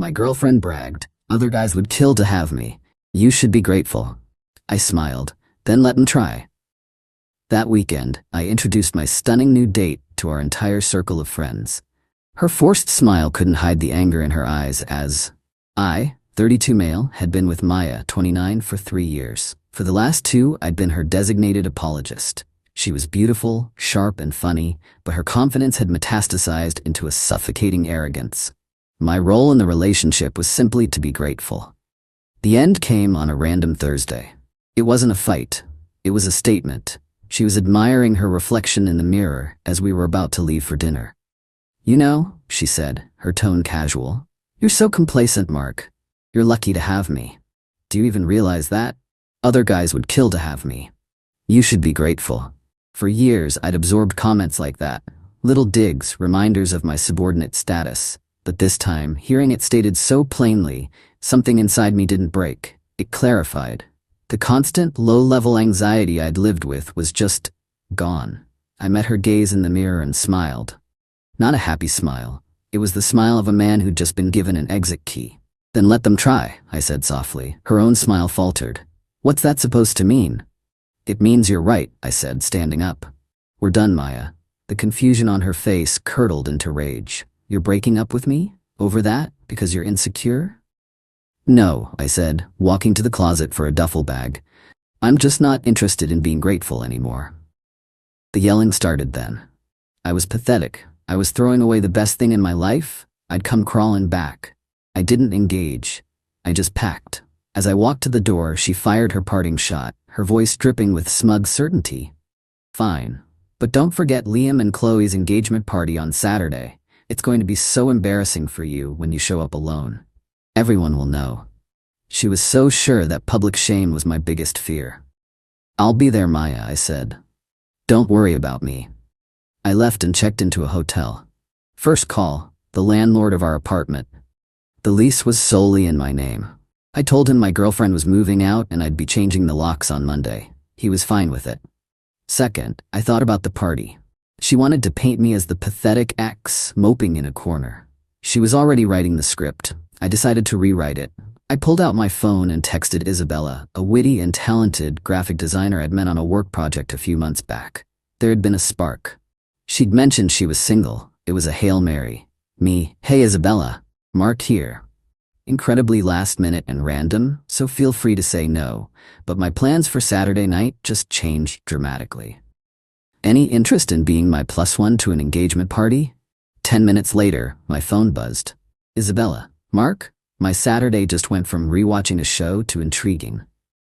My girlfriend bragged. Other guys would kill to have me. You should be grateful. I smiled, then let him try. That weekend, I introduced my stunning new date to our entire circle of friends. Her forced smile couldn't hide the anger in her eyes as I, 32 male, had been with Maya, 29, for 3 years. For the last 2, I'd been her designated apologist. She was beautiful, sharp, and funny, but her confidence had metastasized into a suffocating arrogance. My role in the relationship was simply to be grateful. The end came on a random Thursday. It wasn't a fight. It was a statement. She was admiring her reflection in the mirror as we were about to leave for dinner. "You know," she said, her tone casual, "you're so complacent, Mark. You're lucky to have me. Do you even realize that? Other guys would kill to have me. You should be grateful." For years, I'd absorbed comments like that, little digs, reminders of my subordinate status. But this time, hearing it stated so plainly, something inside me didn't break. It clarified. The constant, low-level anxiety I'd lived with was just gone. I met her gaze in the mirror and smiled. Not a happy smile. It was the smile of a man who'd just been given an exit key. "Then let them try," I said softly. Her own smile faltered. "What's that supposed to mean?" "It means you're right," I said, standing up. "We're done, Maya." The confusion on her face curdled into rage. "You're breaking up with me? Over that? Because you're insecure?" "No," I said, walking to the closet for a duffel bag. "I'm just not interested in being grateful anymore." The yelling started then. I was pathetic. I was throwing away the best thing in my life. I'd come crawling back. I didn't engage. I just packed. As I walked to the door, she fired her parting shot, her voice dripping with smug certainty. "Fine. But don't forget Liam and Qley's engagement party on Saturday. It's going to be so embarrassing for you when you show up alone. Everyone will know." She was so sure that public shame was my biggest fear. "I'll be there, Maya," I said. "Don't worry about me." I left and checked into a hotel. First call, the landlord of our apartment. The lease was solely in my name. I told him my girlfriend was moving out and I'd be changing the locks on Monday. He was fine with it. Second, I thought about the party. She wanted to paint me as the pathetic ex, moping in a corner. She was already writing the script. I decided to rewrite it. I pulled out my phone and texted Isabella, a witty and talented graphic designer I'd met on a work project a few months back. There had been a spark. She'd mentioned she was single. It was a Hail Mary. Me, "Hey Isabella, Mark here." Incredibly last minute and random, so feel free to say no, but my plans for Saturday night just changed dramatically. "Any interest in being my +1 to an engagement party?" 10 minutes later, my phone buzzed. "Isabella, Mark, my Saturday just went from rewatching a show to intriguing.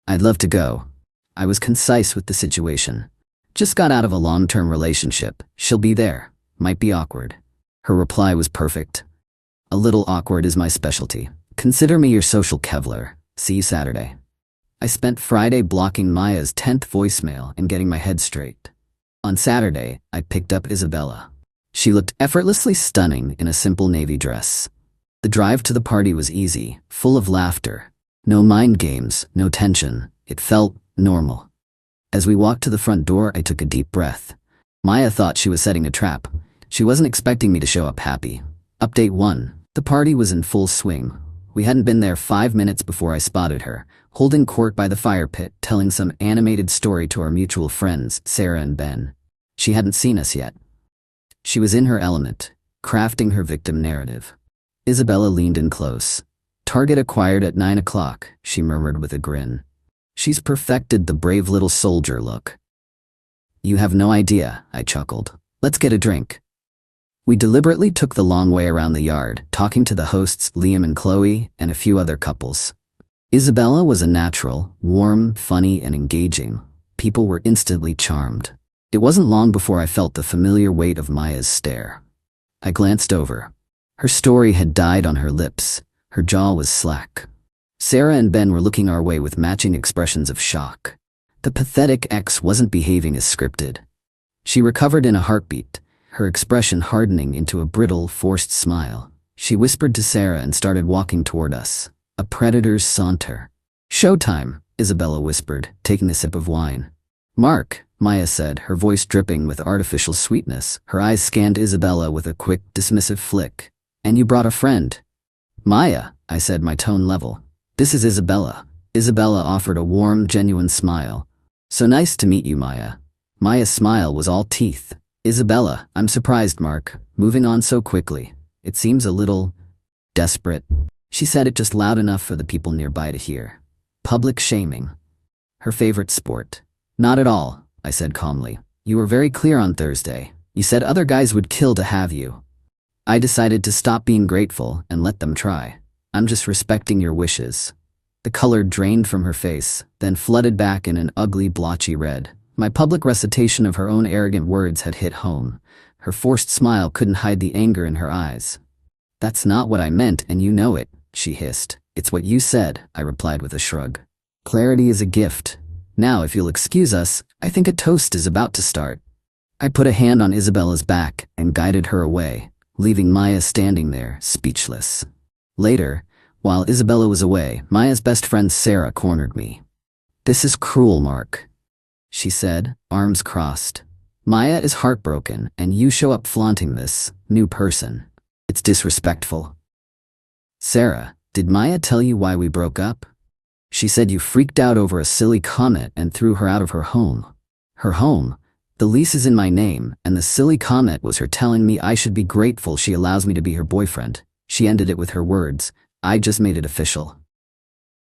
I'd love to go." I was concise with the situation. "Just got out of a long-term relationship. She'll be there. Might be awkward." Her reply was perfect. "A little awkward is my specialty. Consider me your social Kevlar. See you Saturday." I spent Friday blocking Maya's 10th voicemail and getting my head straight. On Saturday, I picked up Isabella. She looked effortlessly stunning in a simple navy dress. The drive to the party was easy, full of laughter. No mind games, no tension. It felt normal. As we walked to the front door, I took a deep breath. Maya thought she was setting a trap. She wasn't expecting me to show up happy. Update 1. The party was in full swing. We hadn't been there 5 minutes before I spotted her, holding court by the fire pit, telling some animated story to our mutual friends, Sarah and Ben. She hadn't seen us yet. She was in her element, crafting her victim narrative. Isabella leaned in close. "Target acquired at 9 o'clock, she murmured with a grin. "She's perfected the brave little soldier look." "You have no idea," I chuckled. "Let's get a drink." We deliberately took the long way around the yard, talking to the hosts Liam and Qley and a few other couples. Isabella was a natural, warm, funny, and engaging. People were instantly charmed. It wasn't long before I felt the familiar weight of Maya's stare. I glanced over. Her story had died on her lips. Her jaw was slack. Sarah and Ben were looking our way with matching expressions of shock. The pathetic ex wasn't behaving as scripted. She recovered in a heartbeat, her expression hardening into a brittle, forced smile. She whispered to Sarah and started walking toward us. A predator's saunter. "Showtime," Isabella whispered, taking a sip of wine. "Mark," Maya said, her voice dripping with artificial sweetness. Her eyes scanned Isabella with a quick, dismissive flick. "And you brought a friend." Maya, I said, my tone level. This is Isabella. Isabella offered a warm, genuine smile. So nice to meet you, Maya. Maya's smile was all teeth. Isabella, I'm surprised, Mark. Moving on so quickly. It seems a little desperate. She said it just loud enough for the people nearby to hear. Public shaming. Her favorite sport. Not at all, I said calmly. You were very clear on Thursday. You said other guys would kill to have you. I decided to stop being grateful and let them try. I'm just respecting your wishes. The color drained from her face, then flooded back in an ugly, blotchy red. My public recitation of her own arrogant words had hit home. Her forced smile couldn't hide the anger in her eyes. That's not what I meant, and you know it, she hissed. It's what you said, I replied with a shrug. Clarity is a gift. Now, if you'll excuse us, I think a toast is about to start. I put a hand on Isabella's back and guided her away, leaving Maya standing there, speechless. Later, while Isabella was away, Maya's best friend Sarah cornered me. This is cruel, Mark, she said, arms crossed. Maya is heartbroken, and you show up flaunting this new person. It's disrespectful. Sarah, did Maya tell you why we broke up? She said you freaked out over a silly comment and threw her out of her home. Her home? The lease is in my name, and the silly comment was her telling me I should be grateful she allows me to be her boyfriend. She ended it with her words, I just made it official.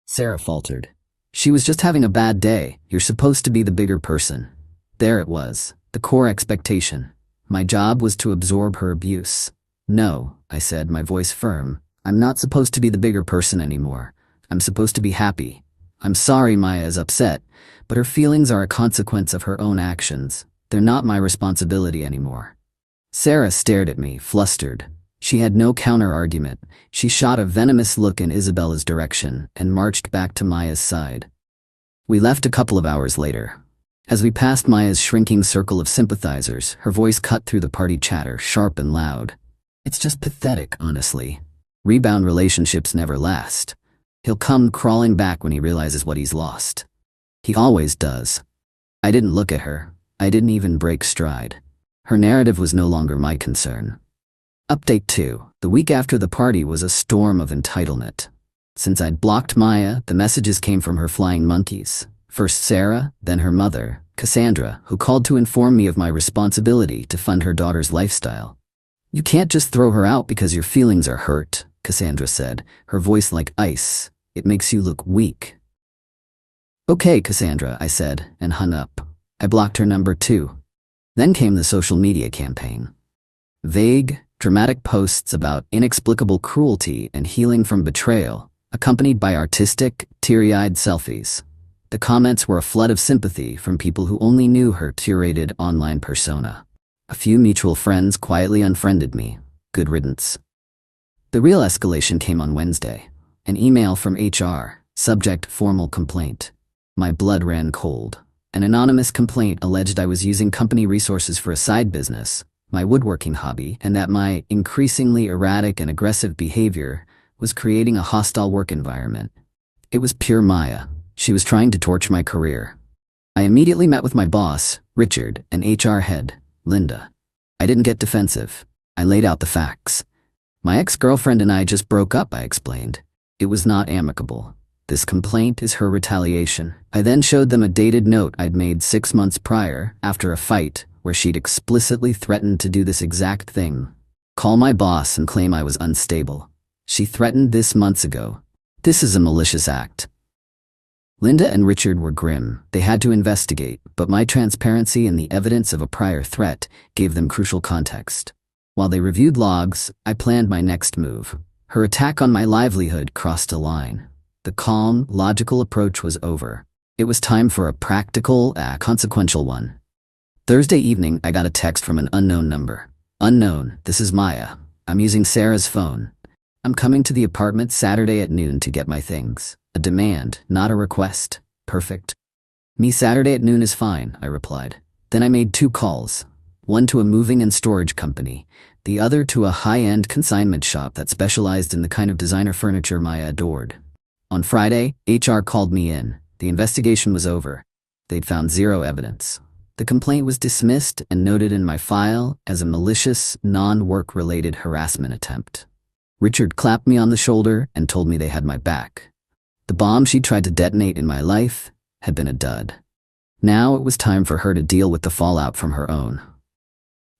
Sarah faltered. She was just having a bad day. You're supposed to be the bigger person. There it was, the core expectation. My job was to absorb her abuse. No, I said, my voice firm. I'm not supposed to be the bigger person anymore. I'm supposed to be happy. I'm sorry Maya is upset, but her feelings are a consequence of her own actions. They're not my responsibility anymore. Sarah stared at me, flustered. She had no counter-argument. She shot a venomous look in Isabella's direction and marched back to Maya's side. We left a couple of hours later. As we passed Maya's shrinking circle of sympathizers, her voice cut through the party chatter, sharp and loud. It's just pathetic, honestly. Rebound relationships never last. He'll come crawling back when he realizes what he's lost. He always does. I didn't look at her. I didn't even break stride. Her narrative was no longer my concern. Update 2. The week after the party was a storm of entitlement. Since I'd blocked Maya, the messages came from her flying monkeys. First Sarah, then her mother, Cassandra, who called to inform me of my responsibility to fund her daughter's lifestyle. You can't just throw her out because your feelings are hurt, Cassandra said, her voice like ice. It makes you look weak. Okay, Cassandra, I said, and hung up. I blocked her number too. Then came the social media campaign. Vague, dramatic posts about inexplicable cruelty and healing from betrayal, accompanied by artistic, teary-eyed selfies. The comments were a flood of sympathy from people who only knew her curated online persona. A few mutual friends quietly unfriended me. Good riddance. The real escalation came on Wednesday. An email from HR, subject formal complaint. My blood ran cold. An anonymous complaint alleged I was using company resources for a side business, my woodworking hobby, and that my increasingly erratic and aggressive behavior was creating a hostile work environment. It was pure Maya. She was trying to torch my career. I immediately met with my boss, Richard, and HR head, Linda. I didn't get defensive. I laid out the facts. My ex-girlfriend and I just broke up, I explained. It was not amicable. This complaint is her retaliation. I then showed them a dated note I'd made 6 months prior, after a fight, where she'd explicitly threatened to do this exact thing. Call my boss and claim I was unstable. She threatened this months ago. This is a malicious act. Linda and Richard were grim. They had to investigate, but my transparency and the evidence of a prior threat gave them crucial context. While they reviewed logs, I planned my next move. Her attack on my livelihood crossed a line. The calm, logical approach was over. It was time for a practical, consequential one. Thursday evening, I got a text from an unknown number. Unknown, this is Maya. I'm using Sarah's phone. I'm coming to the apartment Saturday at noon to get my things. A demand, not a request. Perfect. Me Saturday at noon is fine, I replied. Then I made 2 calls. One to a moving and storage company, the other to a high-end consignment shop that specialized in the kind of designer furniture Maya adored. On Friday, HR called me in. The investigation was over. They'd found 0 evidence. The complaint was dismissed and noted in my file as a malicious, non-work-related harassment attempt. Richard clapped me on the shoulder and told me they had my back. The bomb she tried to detonate in my life had been a dud. Now it was time for her to deal with the fallout from her own.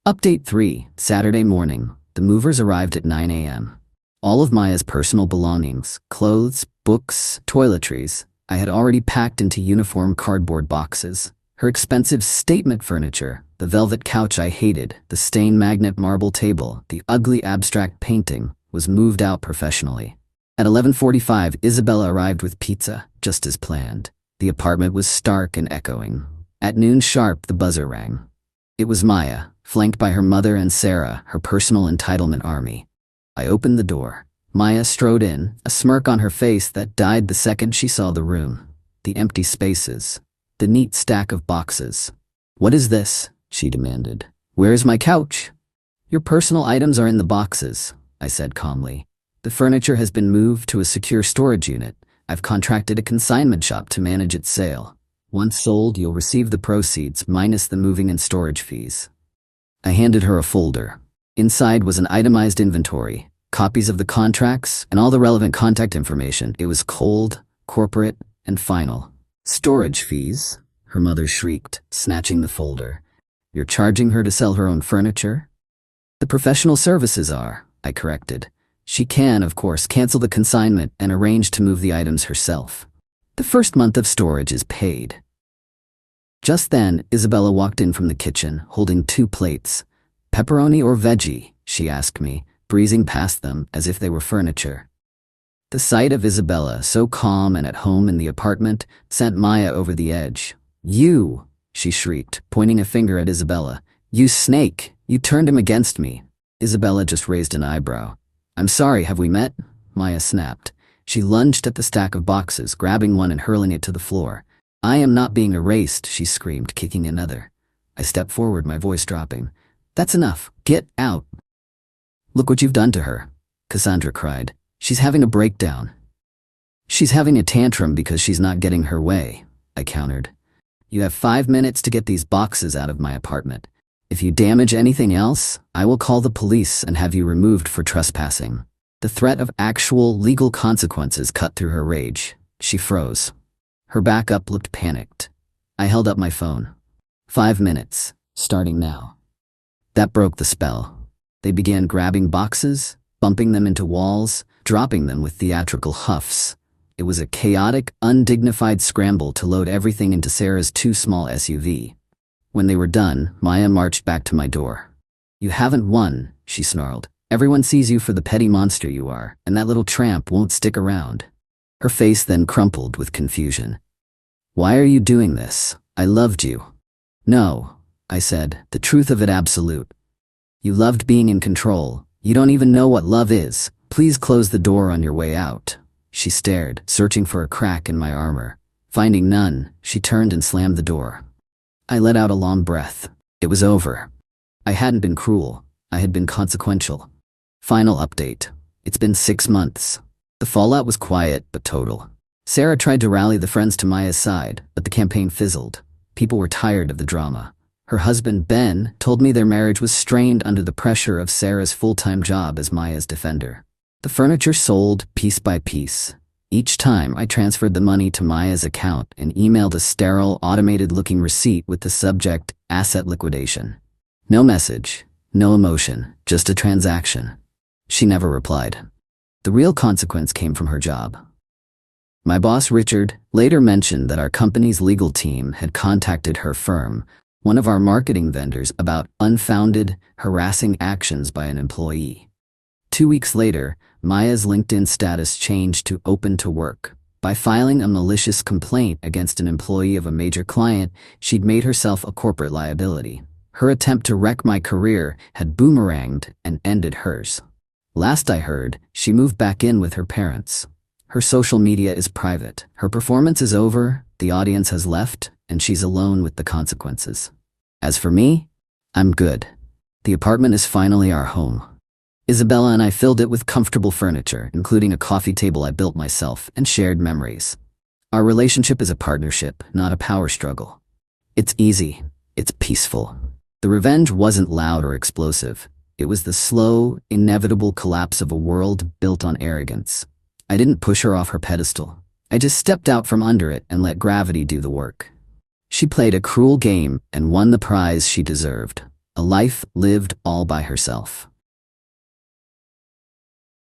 Update 3, Saturday morning. The movers arrived at 9 a.m. All of Maya's personal belongings, clothes, books, toiletries, I had already packed into uniform cardboard boxes. Her expensive statement furniture, the velvet couch I hated, the stain magnet marble table, the ugly abstract painting, was moved out professionally. At 11:45, Isabella arrived with pizza, just as planned. The apartment was stark and echoing. At noon sharp, the buzzer rang. It was Maya, flanked by her mother and Sarah, her personal entitlement army. I opened the door. Maya strode in, a smirk on her face that died the second she saw the room. The empty spaces. The neat stack of boxes. "What is this?" she demanded. "Where's my couch?" "Your personal items are in the boxes," I said calmly. "The furniture has been moved to a secure storage unit. I've contracted a consignment shop to manage its sale. Once sold, you'll receive the proceeds minus the moving and storage fees." I handed her a folder. Inside was an itemized inventory, copies of the contracts, and all the relevant contact information. It was cold, corporate, and final. "Storage fees?" her mother shrieked, snatching the folder. "You're charging her to sell her own furniture?" "The professional services are," I corrected. "She can, of course, cancel the consignment and arrange to move the items herself. The first month of storage is paid." Just then, Isabella walked in from the kitchen, holding 2 plates. "Pepperoni or veggie?" she asked me, breezing past them as if they were furniture. The sight of Isabella, so calm and at home in the apartment, sent Maya over the edge. "You!" she shrieked, pointing a finger at Isabella. "You snake! You turned him against me." Isabella just raised an eyebrow. "I'm sorry, have we met?" Maya snapped. She lunged at the stack of boxes, grabbing one and hurling it to the floor. "I am not being erased," she screamed, kicking another. I stepped forward, my voice dropping. "That's enough. Get out." "Look what you've done to her," Cassandra cried. "She's having a breakdown." "She's having a tantrum because she's not getting her way," I countered. "You have 5 minutes to get these boxes out of my apartment. If you damage anything else, I will call the police and have you removed for trespassing." The threat of actual legal consequences cut through her rage. She froze. Her back up looked panicked. I held up my phone. 5 minutes, starting now. That broke the spell. They began grabbing boxes, bumping them into walls, dropping them with theatrical huffs. It was a chaotic, undignified scramble to load everything into Sarah's too small SUV. When they were done, Maya marched back to my door. "You haven't won," she snarled. "Everyone sees you for the petty monster you are, and that little tramp won't stick around." Her face then crumpled with confusion. "Why are you doing this? I loved you." "No," I said, the truth of it absolute. "You loved being in control. You don't even know what love is. Please close the door on your way out." She stared, searching for a crack in my armor. Finding none, she turned and slammed the door. I let out a long breath. It was over. I hadn't been cruel. I had been consequential. Final update. It's been 6 months. The fallout was quiet but total. Sarah tried to rally the friends to Maya's side, but the campaign fizzled. People were tired of the drama. Her husband, Ben, told me their marriage was strained under the pressure of Sarah's full-time job as Maya's defender. The furniture sold piece by piece. Each time I transferred the money to Maya's account and emailed a sterile, automated-looking receipt with the subject, asset liquidation. No message, no emotion, just a transaction. She never replied. The real consequence came from her job. My boss, Richard, later mentioned that our company's legal team had contacted her firm, one of our marketing vendors, about unfounded, harassing actions by an employee. 2 weeks later, Maya's LinkedIn status changed to open to work. By filing a malicious complaint against an employee of a major client, she'd made herself a corporate liability. Her attempt to wreck my career had boomeranged and ended hers. Last I heard, she moved back in with her parents. Her social media is private. Her performance is over, the audience has left, and she's alone with the consequences. As for me, I'm good. The apartment is finally our home. Isabella and I filled it with comfortable furniture, including a coffee table I built myself, and shared memories. Our relationship is a partnership, not a power struggle. It's easy. It's peaceful. The revenge wasn't loud or explosive. It was the slow, inevitable collapse of a world built on arrogance. I didn't push her off her pedestal. I just stepped out from under it and let gravity do the work. She played a cruel game and won the prize she deserved. A life lived all by herself.